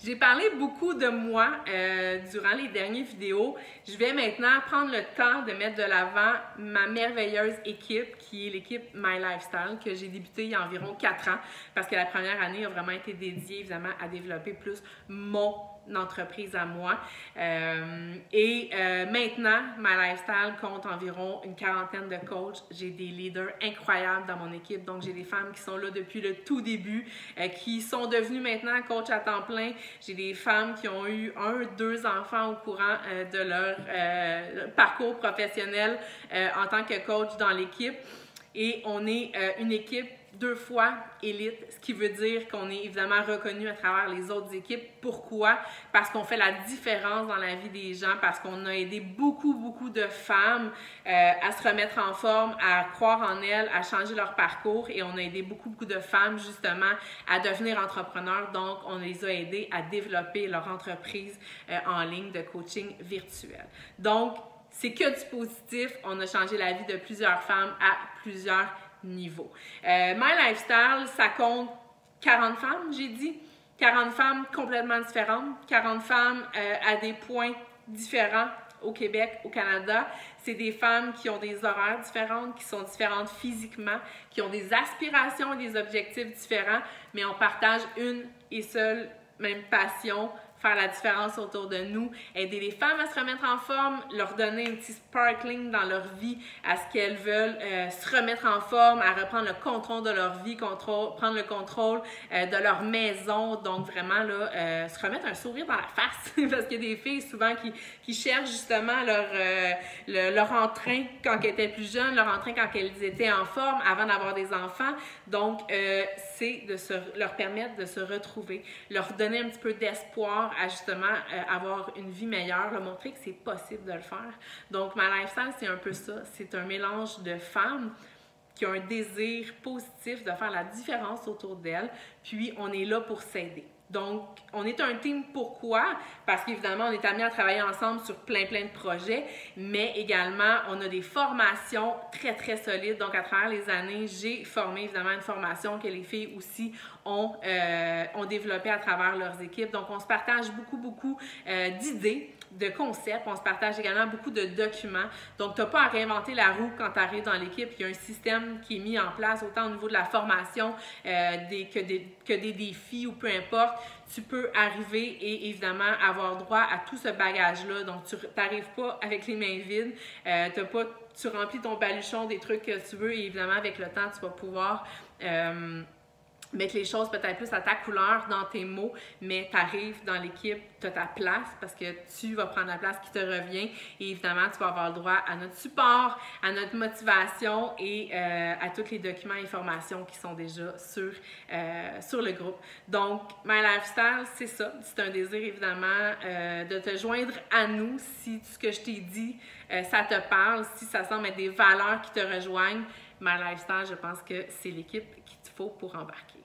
J'ai parlé beaucoup de moi durant les dernières vidéos. Je vais maintenant prendre le temps de mettre de l'avant ma merveilleuse équipe qui est l'équipe My Lifestyle que j'ai débuté il y a environ 4 ans parce que la première année a vraiment été dédiée évidemment à développer plus mon entreprise à moi. Maintenant, My Lifestyle compte environ une quarantaine de coachs. J'ai des leaders incroyables dans mon équipe. Donc, j'ai des femmes qui sont là depuis le tout début, qui sont devenues maintenant coach à temps plein. J'ai des femmes qui ont eu 2 enfants au courant de leur parcours professionnel en tant que coach dans l'équipe. Et on est une équipe 2 fois élite, ce qui veut dire qu'on est évidemment reconnu à travers les autres équipes. Pourquoi? Parce qu'on fait la différence dans la vie des gens, parce qu'on a aidé beaucoup de femmes à se remettre en forme, à croire en elles, à changer leur parcours et on a aidé beaucoup de femmes justement à devenir entrepreneurs. Donc, on les a aidées à développer leur entreprise en ligne de coaching virtuel. Donc, c'est que du positif. On a changé la vie de plusieurs femmes à plusieurs niveaux. My Lifestyle, ça compte 40 femmes, j'ai dit. 40 femmes complètement différentes, 40 femmes à des points différents au Québec, au Canada. C'est des femmes qui ont des horaires différents, qui sont différentes physiquement, qui ont des aspirations et des objectifs différents, mais on partage une et seule même passion, faire la différence autour de nous, aider les femmes à se remettre en forme, leur donner un petit sparkling dans leur vie, à ce qu'elles veulent se remettre en forme, à reprendre le contrôle de leur vie, prendre le contrôle de leur maison, donc vraiment là, se remettre un sourire dans la face, parce qu'il y a des filles souvent qui cherchent justement leur entrain quand elles étaient plus jeunes, leur entrain quand elles étaient en forme, avant d'avoir des enfants, donc c'est de leur permettre de se retrouver, leur donner un petit peu d'espoir à justement avoir une vie meilleure, leur montrer que c'est possible de le faire. Donc, My Lifestyle, c'est un peu ça. C'est un mélange de femmes qui ont un désir positif de faire la différence autour d'elles, puis on est là pour s'aider. Donc, on est un team, pourquoi? Parce qu'évidemment, on est amenés à travailler ensemble sur plein de projets, mais également, on a des formations très solides. Donc, à travers les années, j'ai formé évidemment une formation que les filles aussi ont développé à travers leurs équipes. Donc, on se partage beaucoup d'idées, de concepts. On se partage également beaucoup de documents. Donc, tu n'as pas à réinventer la roue quand tu arrives dans l'équipe. Il y a un système qui est mis en place, autant au niveau de la formation que des défis ou peu importe. Tu peux arriver et évidemment avoir droit à tout ce bagage-là. Donc, tu n'arrives pas avec les mains vides. Tu remplis ton baluchon des trucs que tu veux et évidemment, avec le temps, tu vas pouvoir mettre les choses peut-être plus à ta couleur dans tes mots, mais tu arrives dans l'équipe, tu as ta place parce que tu vas prendre la place qui te revient et évidemment, tu vas avoir le droit à notre support, à notre motivation et à tous les documents et informations qui sont déjà sur le groupe. Donc, My Lifestyle, c'est ça. C'est un désir évidemment de te joindre à nous si ce que je t'ai dit, ça te parle, si ça semble être des valeurs qui te rejoignent. My Lifestyle, je pense que c'est l'équipe qu'il te faut pour embarquer.